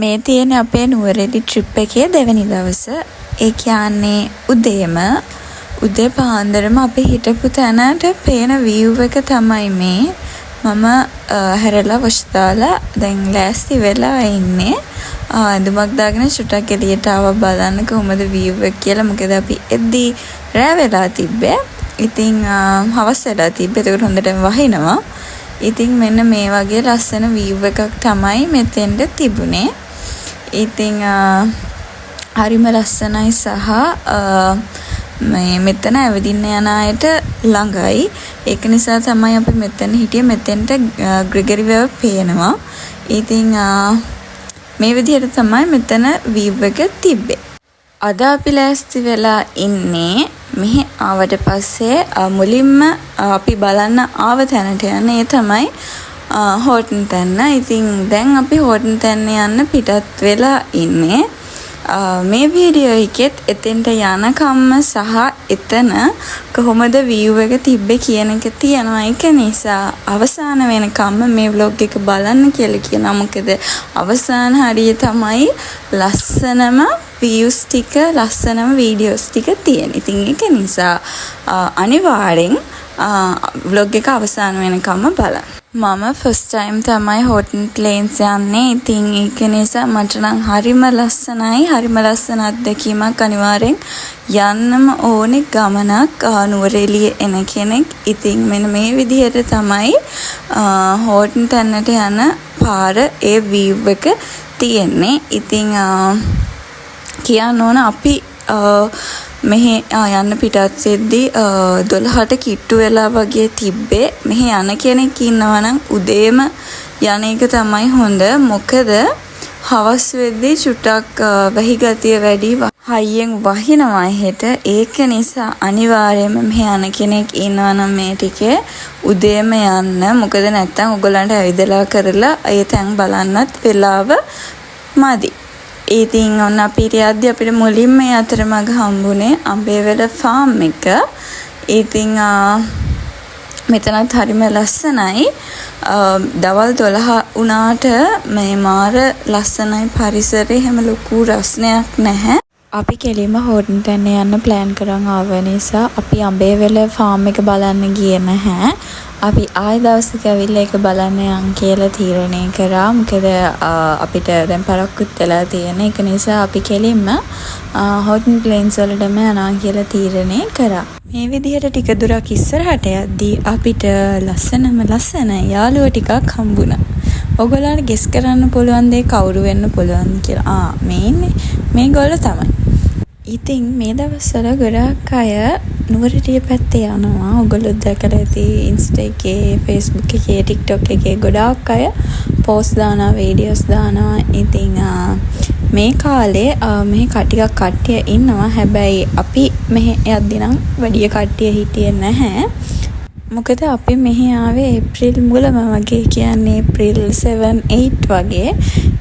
මේ තියෙන අපේ නුවරඑළිය ට්‍රිප් එකේ දෙවෙනි දවස. ඒ කියන්නේ උදේ පාන්දරම අපි හිටපු තැනට පේන view එක තමයි මේ. මම හැරලා වොෂ් දාලා දැන් ලෑස්ති වෙලා ඉන්නේ. ඇඳුමක් දාගෙන චුට්ටක් එළියට ආවා බලන්න කොහොමද view එක කියලා. මොකද අපි එද්දී රෑ වෙලා තිබ්බේ. ඉතින් හවස් වෙලා තිබ්බේ. ඒක හොඳටම වහිනවා. ඉතින් මෙන්න මේ වගේ ලස්සන view එකක් තමයි මෙතෙන්ට තිබුණේ. ඉතින් හරිම ලස්සනයි සහ මෙතන ඇවිදින්න යන අයට ළඟයි. ඒක නිසා තමයි අපි මෙතන හිටියේ. මෙතෙන්ට ග්‍රෙගරි වැව පේනවා. ඉතින් මේ විදිහට තමයි මෙතන view එක තිබ්බේ. අද අපි ලෑස්ති වෙලා ඉන්නේ මෙහි ආවට පස්සේ මුලින්ම අපි බලන්න ආව තැනට යන ඒ තමයි හෝටන් තැන්න. ඉතින් දැන් අපි හෝටන් තැන්න යන්න පිටත් වෙලා ඉන්නේ. මේ වීඩියෝ එකෙත් එතෙන්ට යනකම්ම සහ එතන කොහොමද view එක තිබ්බේ කියන එක තියෙනවා. ඒක නිසා අවසාන වෙනකම්ම මේ vlog එක බලන්න කියලා කියනවා. මොකද අවසාන හරිය තමයි ලස්සනම views ටික, ලස්සනම videos ටික තියෙන. ඉතින් ඒක නිසා අනිවාර්යෙන් vlog එක අවසාන වෙනකම්ම බලන්න. මම first time තමයි හෝටන් ප්ලේන්ස් යන්නේ. ඉතින් ඒක නිසා මට නම් හරිම ලස්සනයි. හරිම ලස්සන අත්දැකීමක්. අනිවාර්යෙන් යන්නම ඕනේ ගමනක් නුවරඑළිය එන කෙනෙක්. ඉතින් මෙන්න මේ විදිහට තමයි හෝටන් තැන්නට යන පාර ඒ view එක තියෙන්නේ. ඉතින් කියන්න ඕන අපි මෙහි යන්න පිටත් වෙද්දී 12ට කිට්ටු වෙලා වගේ තිබ්බේ. මෙහි යන කෙනෙක් ඉන්නවා නම් උදේම යන එක තමයි හොඳ. මොකද හවස් වෙද්දී චුට්ටක් වැහි ගතිය වැඩි, හයියෙන් වහිනවා හෙට. ඒක නිසා අනිවාර්යයෙන්ම මෙහි යන කෙනෙක් ඉන්නවා නම් මේ ටිකේ උදේම යන්න. මොකද නැත්තම් ඔයගලන්ට ඇවිදලා කරලා ඒ තැන් බලන්නත් වෙලාව මදි. ඉතින් ඔන්න අපි ඉරියද්දී අපිට මුලින්ම අතරමඟ හම්බුනේ අඹේවැල ෆාම් එක. ඉතින් මෙතනත් හරිම ලස්සනයි. දවල් 12 වුණාට මේ මාර ලස්සනයි පරිසරේ. හැම ලොකු රස්නයක් නැහැ. අපි කෙලින්ම හෝටන් තැන්න යන්න ප්ලෑන් කරන් ආව නිසා අපි අඹේවැල ෆාම් එක බලන්න ගියේ නැහැ. අපි ආය දවසක ඇවිල්ලා ඒක බලන්න යන් කියලා තීරණය කරා. මොකද අපිට දැන් පරක්කුත් වෙලා තියෙන. ඒක නිසා අපි කෙලින්ම හෝටන් ප්ලේන්ස් වලටම යනවා කියලා තීරණය කරා. මේ විදිහට ටික දුරක් ඉස්සරහට යද්දී අපිට ලස්සන යාළුවෝ ටිකක් හම්බුණා. ඔයගොල්ලන්ට ගෙස් කරන්න පුළුවන් දේ කවුරු වෙන්න පුළුවන් කියලා. මේ ඉන්නේ මේගොල්ලෝ තමයි. ඉතින් මේ දවස්වල ගොඩාක් අය නුවරඑළිය පැත්තේ යනවා. ඔයගොල්ලෝ දැකලා ඇති ඉන්ස්ටා එකේ, Facebook එකේ, TikTok එකේ ගොඩාක් අය පෝස්ට් දානවා, වීඩියෝස් දානවා. ඉතින් මේ කාලේ මෙහි කට්ටිය ඉන්නවා. හැබැයි අපි මෙහි යද්දී නම් වැඩි කට්ටිය හිටියේ නැහැ. මොකද අපි මෙහි ආවේ ඒප්‍රිල් මුලම වගේ. කියන්නේ ඒප්‍රිල් 7-8 වගේ.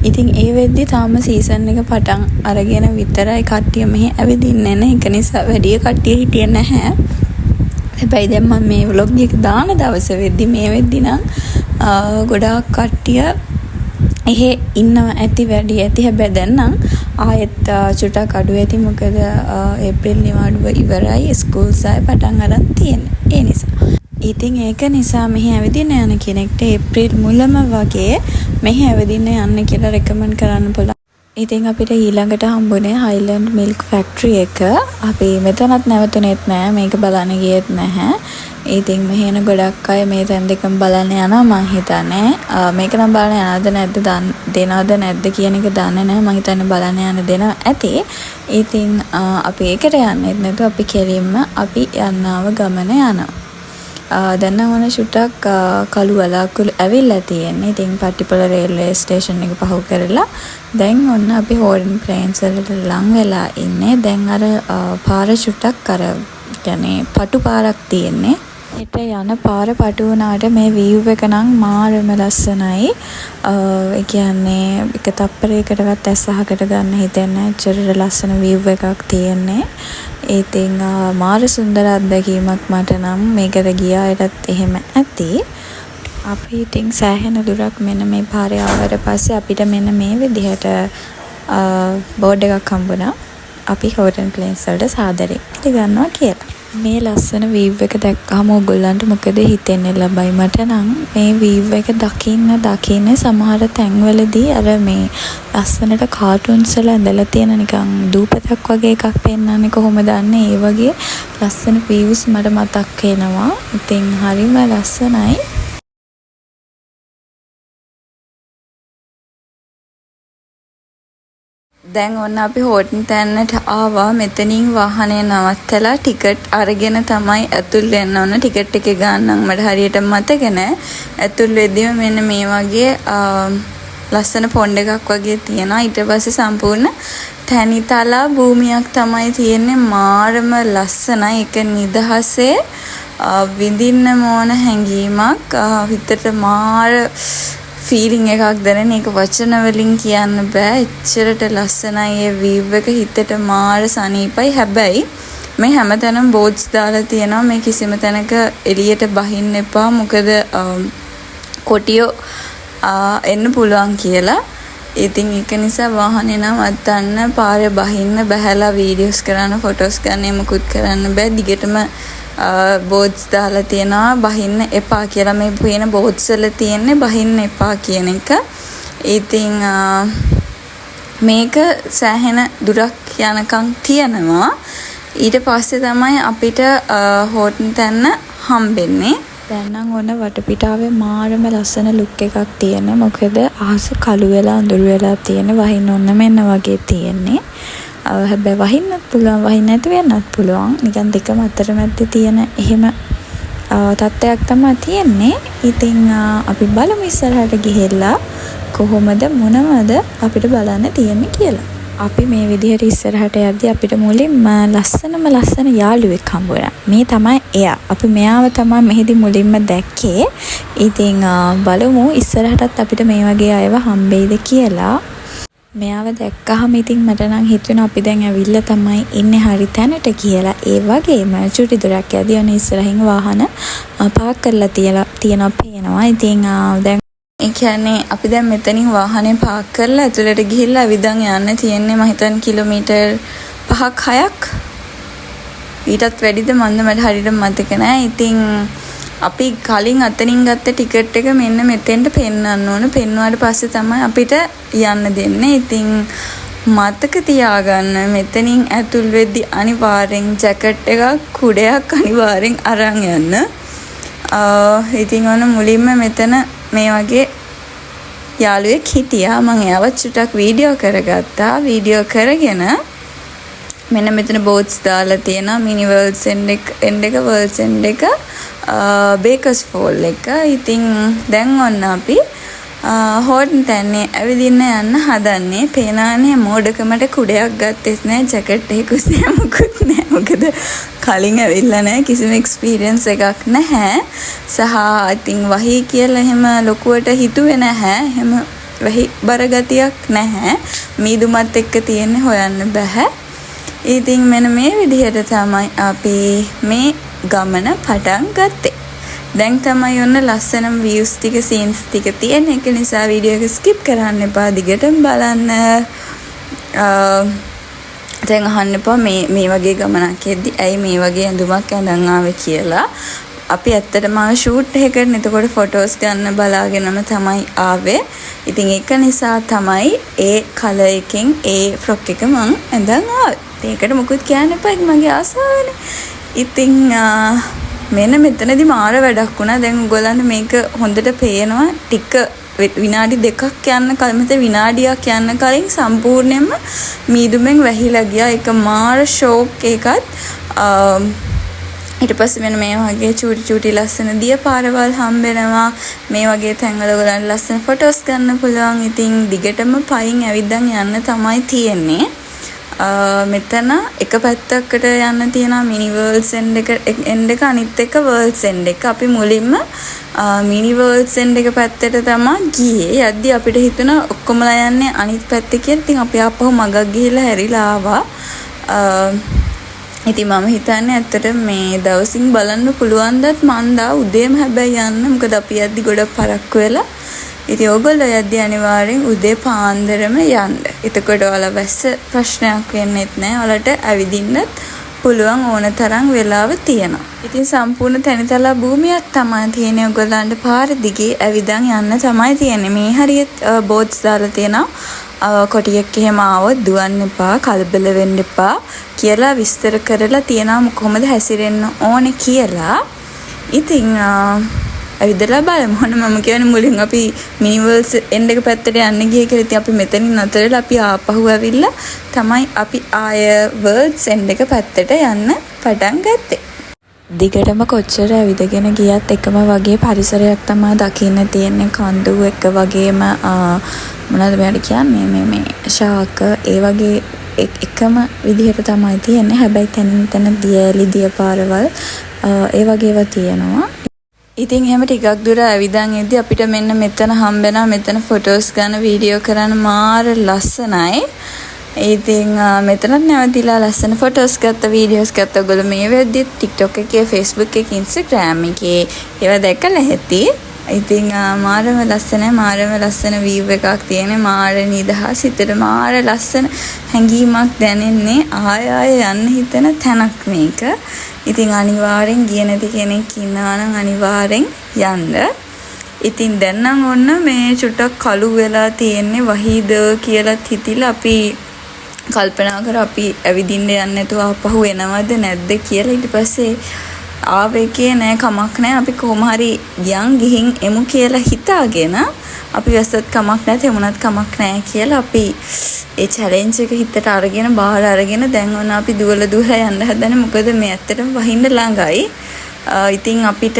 ඉතින් ඒ වෙද්දි තාම සීසන් එක පටන් අරගෙන විතරයි කට්ටිය මෙහි ඇවිදින්නේ නැහැ. ඒක නිසා වැඩි කට්ටිය හිටියේ නැහැ. හැබැයි දැන් මම මේ vlog එක දාන දවස වෙද්දි මේ වෙද්දි නම් ගොඩාක් කට්ටිය එහෙ ඉන්නවා ඇති, වැඩි ඇති. හැබැයි දැන් නම් ආයෙත් චුට්ටක් අඩු ඇති. මොකද ඒප්‍රිල් නිවාඩුව ඉවරයි. ස්කූල්ස් ආයෙ පටන් අරන් තියෙන්නේ. ඒ නිසා ඉතින් ඒක නිසා මෙහි ඇවිදින්න යන කෙනෙක්ට ඒප්‍රිල් මුලම වගේ මෙහි ඇවිදින්න යන්න කියලා රෙකමන්ඩ් කරන්න පුළුවන්. ඉතින් අපිට ඊළඟට හම්බුනේ හයිලන්ඩ් මිල්ක් ෆැක්ටරි එක. අපි මෙතනත් නැවතුනේත් නැහැ. මේක බලන්න ගියෙත් නැහැ. ඉතින් මෙහි එන ගොඩක් අය මේ තැන් දෙකම බලන්න යනවා මං හිතන්නේ. මේක නම් බලන්න යනවද නැද්ද දෙනවද නැද්ද කියන එක දන්නේ නැහැ. මං හිතන්නේ බලන්න යන දෙනවා ඇති. ඉතින් අපි ඒකට යන්නෙත් නැතුව අපි කෙලින්ම අපි යන්නව ගමන යනවා. දැන් නම් ඔන්න චුට්ටක් කළු වලාකුළු ඇවිල්ලා තියෙන්නේ. ඉතින් පට්ටිපොළ රේල්වේ ස්ටේෂන් එක පහු කරලා දැන් ඔන්න අපි හෝටන් ප්ලේන්ස් වලට ලං වෙලා ඉන්නේ. දැන් අර පාර චුට්ටක් අර කියන්නේ පටු පාරක් තියෙන්නේ. හෙට යන පාර පටු වුණාට මේ view එක නම් මාරම ලස්සනයි. ඒ කියන්නේ එක තප්පරයකටවත් ඇස් අහකට ගන්න හිතෙන්නේ නැහැ. ලස්සන view එකක් තියෙන්නේ. ඉතින් මාර සුන්දර අත්දැකීමක් මට නම්. මේකට ගියායටත් එහෙම ඇති. අපි ඉතින් සෑහෙන දුරක් මෙන්න මේ පාරේ ආවට පස්සේ අපිට මෙන්න මේ විදිහට බෝඩ් එකක් හම්බුණා. අපි හෝටන් ප්ලේස් වලට සාදරේ පිළිගන්නවා කියලා. මේ ලස්සන වීව් එක දැක්කම ඔයගොල්ලන්ට මොකද හිතෙන්නේ ලබයි? මට නම් මේ වීව් එක දකින්න සමහර තැන්වලදී අර මේ ලස්සනට කාටුන්ස් වල ඇඳලා තියෙන නිකන් දූපතක් වගේ එකක් පෙන්වන්නේ කොහොමද දන්නේ? ඒ වගේ ලස්සන වීව්ස් මට මතක් වෙනවා. ඉතින් හරිම ලස්සනයි. දැන් ඔන්න අපි හෝටන් තැන්නට ආවා. මෙතනින් වාහනේ නවත්තලා ටිකට් අරගෙන තමයි ඇතුල් වෙන්න ඕන. ටිකට් එක ගන්නම් මට හරියට මතක නැහැ. ඇතුල් වෙද්දිම මෙන්න මේ වගේ ලස්සන පොණ්ඩ එකක් වගේ තියෙනවා. ඊට පස්සේ සම්පූර්ණ තැනිතලා භූමියක් තමයි තියෙන්නේ. මාරම ලස්සනයි. ඒක නිදහසේ විඳින්න ඕන හැඟීමක්. හිතට මාර ෆීලිං එකක් දැනෙන එක වචන වලින් කියන්න බෑ. එච්චරට ලස්සනයි ඒ වීව් එක. හිතට මාර සනීපයි. හැබැයි මේ හැමතැනම බෝඩ්ස් දාලා තියෙනවා මේ කිසිම තැනක එළියට බහින්න එපා. මොකද කොටියෝ එන්න පුළුවන් කියලා. ඉතින් ඒක නිසා වාහනේ නවත්තන්න, පාරේ බහින්න, බහැලා වීඩියෝස් කරන්න, ෆොටෝස් ගන්න, මොකුත් කරන්න බෑ. දිගටම බෝඩ්ස් දාලා තියෙනවා බහින්න එපා කියලා. මේ පේන බෝඩ්ස් වල තියෙන්නේ බහින්න එපා කියන එක. ඉතින් මේක සෑහෙන දුරක් යනකම් තියනවා. ඊට පස්සේ තමයි අපිට හෝටන් තැන්න හම්බෙන්නේ. දැන් නම් ඔන්න වටපිටාවේ මාරම ලස්සන ලුක් එකක් තියෙන. මොකද අහස කළු වෙලා අඳුරු වෙලා තියෙන. වහින්න ඔන්න මෙන්න වගේ තියෙන්නේ. හැබැයි වහින්නත් පුළුවන්, වහින්න නැති වෙන්නත් පුළුවන්. නිකන් දෙකම අතරමැද්දේ තියෙන එහෙම තත්ත්වයක් තමයි තියෙන්නේ. ඉතින් අපි බලමු ඉස්සරහට ගිහිල්ලා කොහොමද මොනවද අපිට බලන්න තියෙන්නේ කියලා. අපි මේ විදිහට ඉස්සරහට යද්දී අපිට මුලින්ම ලස්සන යාළුවෙක් හම්බුණා. මේ තමයි එයා. අපි මෙයාව තමයි මෙහිදී මුලින්ම දැක්කේ. ඉතින් බලමු ඉස්සරහටත් අපිට මේ වගේ අයව හම්බෙයිද කියලා. මෙයාව දැක්කහම ඉතින් මට නම් හිතුණා අපි දැන් ඇවිල්ලා තමයි ඉන්නේ හරි තැනට කියලා. ඒ වගේම චුටි දුරක් යද්දී ඔන්න ඉස්සරහින් වාහන පාක් කරලා තියෙනවා පේනවා. ඉතින් දැන් ඒ කියන්නේ අපි දැන් මෙතනින් වාහනේ පාක් කරලා ඇතුළට ගිහිල්ලා අවිදන් යන්න තියෙන්නේ. මම හිතන්නේ කිලෝමීටර් 5ක් 6ක් ඊටත් වැඩිද මන්ද මට හරියට මතක නැහැ. ඉතින් අපි කලින් අතනින් ගත්ත ටිකට් එක මෙන්න මෙතෙන්ට පෙන්වන්න ඕන. පෙන්වුවාට පස්සේ තමයි අපිට යන්න දෙන්නේ. ඉතින් මතක තියාගන්න මෙතනින් ඇතුල් වෙද්දි අනිවාර්යෙන් ජැකට් එකක් කුඩයක් අනිවාර්යෙන් අරන් යන්න. ඉතින් ඔන්න මුලින්ම මෙතන මේ වගේ යාළුවෙක් හිටියා. මම එයාව චුට්ටක් වීඩියෝ කරගත්තා. වීඩියෝ කරගෙන මෙන්න මෙතන බෝඩ්ස් දාලා තියෙනවා. මිනි වර්ල්ඩ්ස් එන්ඩ් එක වර්ල්ඩ්ස් එන්ඩ් එක බේකර්ස් ෆෝල් එක. ඉතින් දැන් ඔන්න අපි හෝටන් තැන්නේ ඇවිදින්න යන්න හදන්නේ. පේනානේ මෝඩකමට කුඩයක් ගත්තෙත් නෑ, ජැකට් එකකුත් නෑ, මොකුත් නෑ. මොකද කලින් ඇවිල්ලා නෑ, කිසිම එක්ස්පීරියන්ස් එකක් නැහැ. සහ ඉතින් වහී කියලා එහෙම ලොකුවට හිතුවේ නැහැ. එහෙම වහී බර ගතියක් නැහැ. මීදුමත් එක්ක තියෙන්නේ හොයන්න බෑ. ඉතින් මෙන්න මේ විදිහට තමයි අපි මේ ගමන පටන් ගත්තේ. දැන් තමයි ඔන්න ලස්සනම views ටික scenes ටික තියෙන. ඒක නිසා වීඩියෝ එක skip කරන්න එපා. දිගටම බලන්න. දැන් අහන්න එපා මේ වගේ ගමනක් යද්දි ඇයි මේ වගේ ඇඳුමක් අඳන් ආවේ කියලා. අපි ඇත්තටම ෂූට් එකකට එතකොට ෆොටෝස් ගන්න බලාගෙනම තමයි ආවේ. ඉතින් ඒක නිසා තමයි ඒ කලර් එකෙන් ඒ ෆ්‍රොක් එක මං ඇඳන් ආවේ. ඒකට මොකුත් කියන්න එපා. ඒක මගේ ආසාවනේ. ඉතින් මෙන්න මෙතනදී මාර වැඩක් වුණා. දැන් ඔයගොල්ලන්ට මේක හොඳට පේනවා. ටික විනාඩි 2ක් යන්න කලින් මත විනාඩියක් යන්න කලින් සම්පූර්ණයෙන්ම මීදුමෙන් වැහිලා ගියා. ඒක මාර ෂෝක් එකක්. ඊට පස්සේ මෙන්න මේ වගේ චූටි ලස්සන දිය පාරවල් හම්බෙනවා. මේ වගේ තැන්වල ඔයගොල්ලන්ට ලස්සන ෆොටෝස් ගන්න පුළුවන්. ඉතින් දිගටම පයින් ඇවිද්දන් යන්න තමයි තියෙන්නේ. මෙතන එක පැත්තකට යන්න තියෙනවා මිනි වර්ල්ඩ්ස් එන්ඩ් එක අනිත් එක වර්ල්ඩ්ස් එන්ඩ් එක. අපි මුලින්ම මිනි වර්ල්ඩ්ස් එන්ඩ් එක පැත්තට තමයි ගියේ. යද්දි අපිට හිතුණා ඔක්කොමලා යන්නේ අනිත් පැත්තේ කියලා. ඉතින් අපි ආපහු මගක් ගිහිල්ලා හැරිලා ආවා. ඉතින් මම හිතන්නේ ඇත්තට මේ දවසින් බලන්න පුළුවන් දත් මන්දා උදේම හැබැයි යන්න. මොකද අපි යද්දි ගොඩක් පරක්කු වෙලා. ඉතින් ඕගොල්ලෝ යද්දි අනිවාර්යෙන් උදේ පාන්දරම යන්න. එතකොට ඔයාලා වැස්ස ප්‍රශ්නයක් වෙන්නෙත් නෑ. ඔයාලට ඇවිදින්නත් පුළුවන් ඕන තරම් වෙලාව තියෙනවා. ඉතින් සම්පූර්ණ තැනිතලා භූමියක් තමයි තියෙන්නේ. ඔයගොල්ලන්ට පාර දිගේ ඇවිදන් යන්න තමයි තියෙන්නේ. මේ හරියට බෝට්ස් දාලා තියෙනවා. කොටියක් එහෙම ආවොත් දුවන්න එපා, කලබල වෙන්න එපා කියලා විස්තර කරලා තියෙනවා කොහොමද හැසිරෙන්න ඕනේ කියලා. ඉතින් ඇවිදලා බලමු. මම කියන්නේ මුලින් අපි මිනිවර්ස් එන්ඩ් එක පැත්තට යන්න ගියේ කියලා. ඉතින් අපි මෙතනින් නතරලා අපි ආපහු ඇවිල්ලා තමයි අපි ආය වර්ල්ඩ්ස් එන්ඩ් එක පැත්තට යන්න පටන් ගත්තේ. දිගටම කොච්චර ඇවිදගෙන ගියත් එකම වගේ පරිසරයක් තමයි දකින්න තියෙන්නේ. කඳු එක වගේම මොනවද මෙයාට කියන්නේ මේ ශාක ඒ වගේ එකම විදිහට තමයි තියෙන්නේ. හැබැයි තනින් තන දියලි දිය පාරවල් ඒ වගේ ඒවා තියෙනවා. ඉතින් එහෙම ටිකක් දුර ඇවිදන් ඉද්දි අපිට මෙන්න මෙතන හම්බෙනවා. මෙතන ෆොටෝස් ගන්න වීඩියෝ කරන්න මාර ලස්සනයි. ඉතින් මෙතනත් නැවතිලා ලස්සන ෆොටෝස් ගත්ත වීඩියෝස් ගත්ත. ඔයගොල්ලෝ මේ වෙද්දි TikTok එකේ Facebook එකේ Instagram එකේ ඒවා දැකලා ඇති. ඉතින් මාරම ලස්සන view එකක් තියෙන. මාර නිදහස් හිතට මාර ලස්සන හැඟීමක් දැනෙන්නේ. ආය යන්න හිතෙන තැනක් මේක. ඉතින් අනිවාර්යෙන් ගිය නැති කෙනෙක් ඉන්නවා නම් අනිවාර්යෙන් යන්න. ඉතින් දැන් නම් ඔන්න මේ චුට්ටක් කළු වෙලා තියෙන්නේ. වහීද කියලා හිතිලා අපි කල්පනා කර අපි ඇවිදින්න යන්නේ නැතුව ආපහු එනවද නැද්ද කියලා. ඊට පස්සේ ආවෙකේ නෑ කමක් නෑ අපි කොහොම හරි ගිහින් එමු කියලා හිතාගෙන අපි වැස්සත් කමක් නැත එමුණත් කමක් නෑ කියලා අපි ඒ චැලෙන්ජ් එක හිතට අරගෙන බාහිර අරගෙන දැන් ඔන්න අපි දුවලා යන්න හදන්නේ. මොකද මේ ඇත්තටම වහින්න ළඟයි. ඉතින් අපිට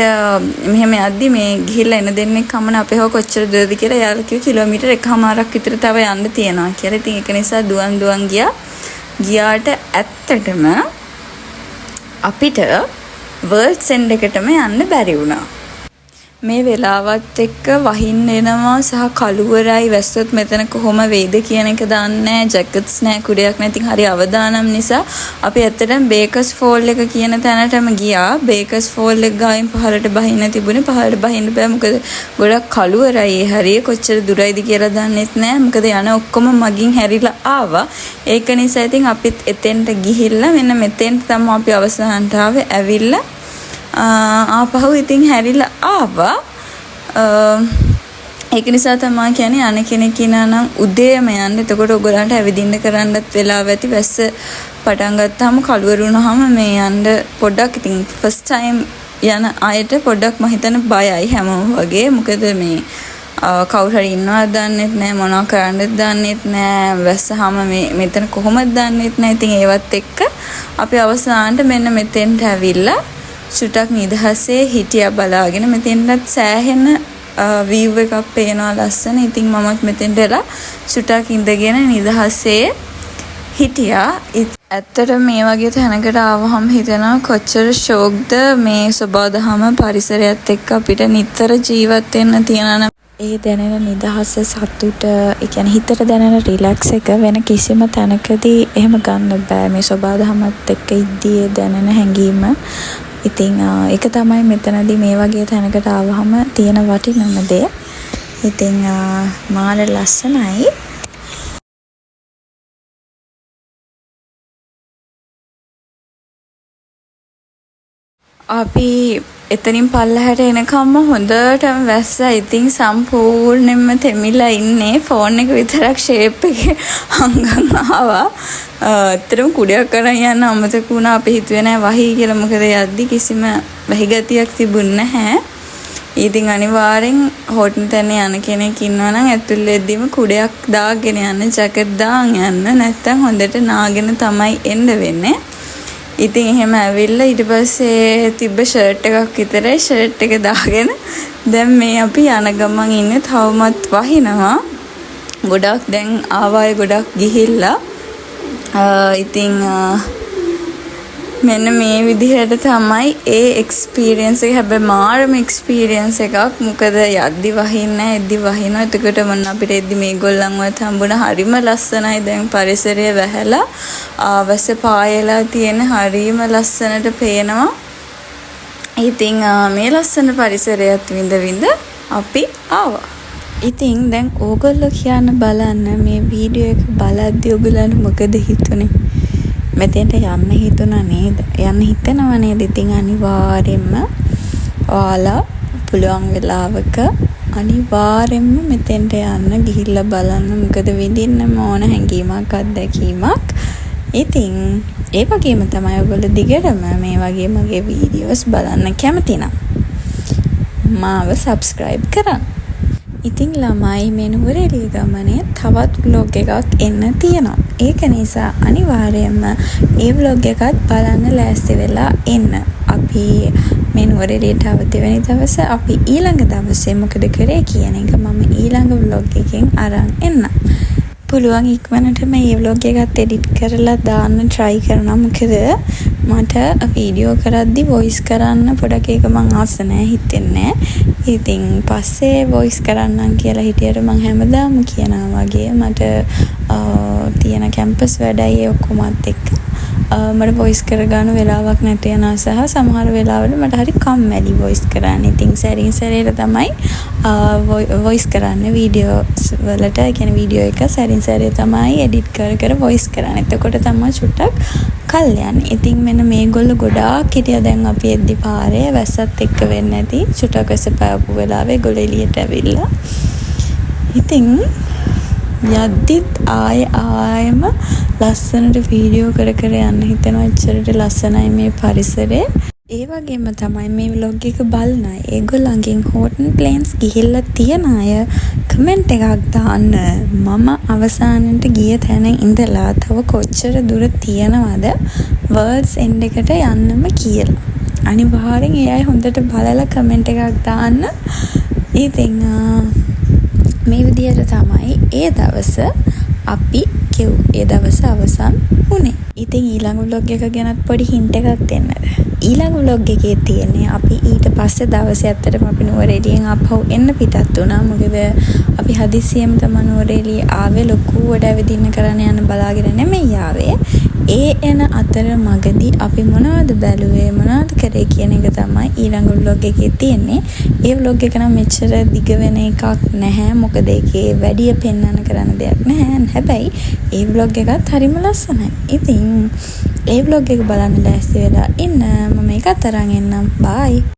මෙහෙම යද්දි මේ ගිහිල්ලා එන දෙන්නෙක් කමන අපේ හො කොච්චර දුරද කියලා යාළුවා කිව්ව කිලෝමීටර් 1.5ක් විතර තව යන්න තියෙනවා කියලා. ඉතින් ඒක නිසා දුවන් ගියාට ඇත්තටම අපිට වර්ල්ඩ්ස් එන්ඩ් එකටම යන්න බැරි වුණා. මේ වෙලාවත් එක්ක වහින්න එනවා සහ කළුවරයි වැස්සොත් මෙතන කොහොම වේද කියන එක දන්නේ නැහැ. ජැකට්ස් නැහැ, කුඩයක් නැහැ. ඉතින් හරි අවදානම් නිසා අපි ඇත්තටම බේකර්ස් ෆෝල් එක කියන තැනටම ගියා. බේකර්ස් ෆෝල් එක ගායින් පහළට බහින්න තිබුණේ. පහළට බහින්න බෑ මොකද ගොඩක් කළුවරයි. ඒ හරිය කොච්චර දුරයිද කියලා දන්නෙත් නැහැ. මොකද යන ඔක්කොම මගින් හැරිලා ආවා. ඒක නිසා ඉතින් අපිත් එතෙන්ට ගිහිල්ලා මෙන්න මෙතෙන්ට තමයි අපි අවසානට ආවේ. ඇවිල්ලා ආපහු ඉතින් හැරිලා ආවා. ඒක නිසා තමයි කියන්නේ අන කෙනෙක් ඉනා නම් උදේම යන්න. එතකොට ඔයගොල්ලන්ට ඇවිදින්න කරන්නත් වෙලාව ඇති. වැස්ස පටන් ගත්තාම කළුවර වුණාම මේ යන්න පොඩ්ඩක් ඉතින් ෆස්ට් ටයිම් යන අයට පොඩ්ඩක් මම හිතන්නේ බයයි හැමෝම වගේ. මොකද මේ කවුරු හරි ඉන්නවද දන්නෙත් නැහැ, මොනවා කරන්නද දන්නෙත් නැහැ. වැස්සහම මෙතන කොහොමද දන්නෙත් නැහැ. ඉතින් ඒවත් එක්ක අපි අවසානට මෙන්න මෙතෙන්ට ඇවිල්ලා චුටක් නිදහසේ හිටියා බලාගෙන. මෙතෙන්ටත් සෑහෙන view එකක් පේනවා ලස්සන. ඉතින් මමත් මෙතෙන්ට එලා චුටක් ඉඳගෙන නිදහසේ හිටියා. ඇත්තට මේ වගේ තැනකට ආවහම හිතෙනවා කොච්චර ෂෝක්ද මේ සබාදහම පරිසරයත් එක්ක අපිට නිතර ජීවත් වෙන්න තියෙනවා. ඒ දැනෙන නිදහස සතුට ඒ කියන්නේ හිතට දැනෙන රිලැක්ස් එක වෙන කිසිම තැනකදී එහෙම ගන්න බෑ. මේ සබාදහමත් එක්ක ඉද්දී දැනෙන හැඟීම. ඉතින් ඒක තමයි මෙතනදී මේ වගේ තැනකට ආවහම තියෙන වටිනම දේ. ඉතින් මාර ලස්සනයි. අපි එතනින් පල්ලහැට එනකම්ම හොඳටම වැස්සා. ඉතින් සම්පූර්ණයෙන්ම තෙමිලා ඉන්නේ. ෆෝන් එක විතරක් ෂේප් එකේ හංගන් ආවා. ඇත්තටම කුඩයක් කරන් යන්න අමතක වුණා. අපි හිතුවේ නෑ වහී කියලා. මොකද යද්දි කිසිම වැහි ගතියක් තිබුණ නැහැ. ඉතින් අනිවාර්යෙන් හොටන් තැන යන කෙනෙක් ඉන්නවා නම් ඇතුළේදීම කුඩයක් දාගෙන යන්න, ජැකට් දාන් යන්න. නැත්තම් හොඳට නාගෙන තමයි එන්න වෙන්නේ. ඉතින් එහෙම ඇවිල්ලා ඊට පස්සේ තිබ්බ ෂර්ට් එකක් විතරයි ෂර්ට් එක දාගෙන දැන් මේ අපි යන ගමන් ඉන්නේ. තවමත් වහිනවා. ගොඩක් දැන් ආවාය ගොඩක් ගිහිල්ලා. ඉතින් මෙන්න මේ විදිහට තමයි ඒ එක්ස්පීරියන්ස් එක. හැබැයි මාරම එක්ස්පීරියන්ස් එකක්. මොකද යද්දි වහින්නේ එද්දි වහිනවා. එතකොට මොන අපිට එද්දි මේගොල්ලන්වත් හම්බුණා. හරිම ලස්සනයි. දැන් පරිසරය වැහැලා ආවස පායලා තියෙන හරිම ලස්සනට පේනවා. ඉතින් මේ ලස්සන පරිසරයත් විඳ අපි ආවා. ඉතින් දැන් ඕගොල්ලෝ කියන්න බලන්න මේ වීඩියෝ එක බලද්දි ඔයගොල්ලන්ට මොකද හිතුනේ? මෙතෙන්ට යන්න හිතුණා නේද? යන්න හිතනවා නේද? ඉතින් අනිවාර්යෙන්ම ඔයාලා පුළුවන් වෙලාවක අනිවාර්යෙන්ම මෙතෙන්ට යන්න ගිහිල්ලා බලන්න. මොකද විඳින්න ඕන හැඟීමක් අත්දැකීමක්. ඉතින් ඒ වගේම තමයි ඔයගොල්ලෝ දිගටම මේ වගේ මගේ වීඩියෝස් බලන්න කැමති නම් මාව subscribe කරන්න. ඉතින් ළමයි මේ නුවරඑළිය ගමනේ තවත් vlog එකක් එන්න තියෙනවා. ඒක නිසා අනිවාර්යයෙන්ම ඒ vlog එකත් බලන්න ලෑස්ති වෙලා එන්න. අපි මේ නුවරඑළියට ආව දෙවෙනි දවසේ අපි ඊළඟ දවසේ මොකද කරේ කියන එක මම ඊළඟ vlog එකෙන් අරන් එන්න. පුළුවන් ඉක්මනට මේ vlog එකත් edit කරලා දාන්න try කරනවා. මොකද මට වීඩියෝ කරද්දි voice කරන්න පොඩක් එක මං ආස නැහැ, හිතෙන්නේ නැහැ. ඉතින් පස්සේ voice කරන්නම් කියලා හිටියට මං හැමදාම කියනවා වගේ මට තියෙන කැම්පස් වැඩයි ඔක්කොමත් එක්ක මට voice කරගන්න වෙලාවක් නැති යනවා සහ සමහර වෙලාවල මට හරි කම්මැලි voice කරන්න. ඉතින් සැරින් සැරේට තමයි voice කරන්න වීඩියෝස් වලට. ඒ කියන්නේ වීඩියෝ එක සැරින් සැරේ තමයි edit කර voice කරන්න. එතකොට තමයි චුට්ටක් කල් යන්නේ. ඉතින් මෙන්න මේගොල්ලෝ ගොඩාක් හිටියා. දැන් අපි එද්දි පාරේ වැස්සත් එක්ක වෙන්නේ නැති චුට්ටක් වැස්ස පාවපු වෙලාවේ ගොල්ලෝ එළියට ඇවිල්ලා. ඉතින් යද්දිත් ආයෙම ලස්සනට වීඩියෝ කර යන්න හිතෙනවා. එච්චරට ලස්සනයි මේ පරිසරය. ඒ වගේම තමයි මේ vlog එක බලන අය ඒගොල්ලන්ගෙන් හෝටන් ප්ලේන්ස් ගිහිල්ලා තියන අය කමෙන්ට් එකක් දාන්න. මම අවසානට ගිය තැන ඉඳලා තව කොච්චර දුර තියනවද වර්ල්ඩ්ස් එන්ඩ් එකට යන්නම කියලා. අනිවාර්යෙන් ඒ අය හොඳට බලලා කමෙන්ට් එකක් දාන්න. ඉතින් මේ විදිහට තමයි ඒ දවස අපි ඒ දවස අවසන් වුණේ. ඉතින් ඊළඟ vlog එක ගැනත් පොඩි hint එකක් දෙන්නද? ඊළඟ vlog එකේ තියෙන්නේ අපි ඊට පස්සේ දවසේ ඇත්තටම අපි නුවරඑළියෙන් ආපහු එන්න පිටත් වුණා. මොකද අපි හදිස්සියෙම තමයි නුවරඑළිය ආවේ. ලොකුවට ඇවිදින්න කරන්න යන බලාගෙන නෙමෙයි ආවේ. ඒ එන අතර මගදී අපි මොනවද බැලුවේ මොනවද කරේ කියන එක තමයි ඊළඟ vlog එකේ තියෙන්නේ. ඒ vlog එක නම් මෙච්චර දිග වෙන එකක් නැහැ. මොකද ඒකේ වැඩි පෙන්වන්න කරන්න දෙයක් නැහැ. හැබැයි ඒ vlog එකත් හරිම ලස්සනයි. ඉතින් ඒ vlog එක බලන්න ලෑස්ති වෙලා ඉන්න. මම ඒකත් අරන් එන්නම්. bye.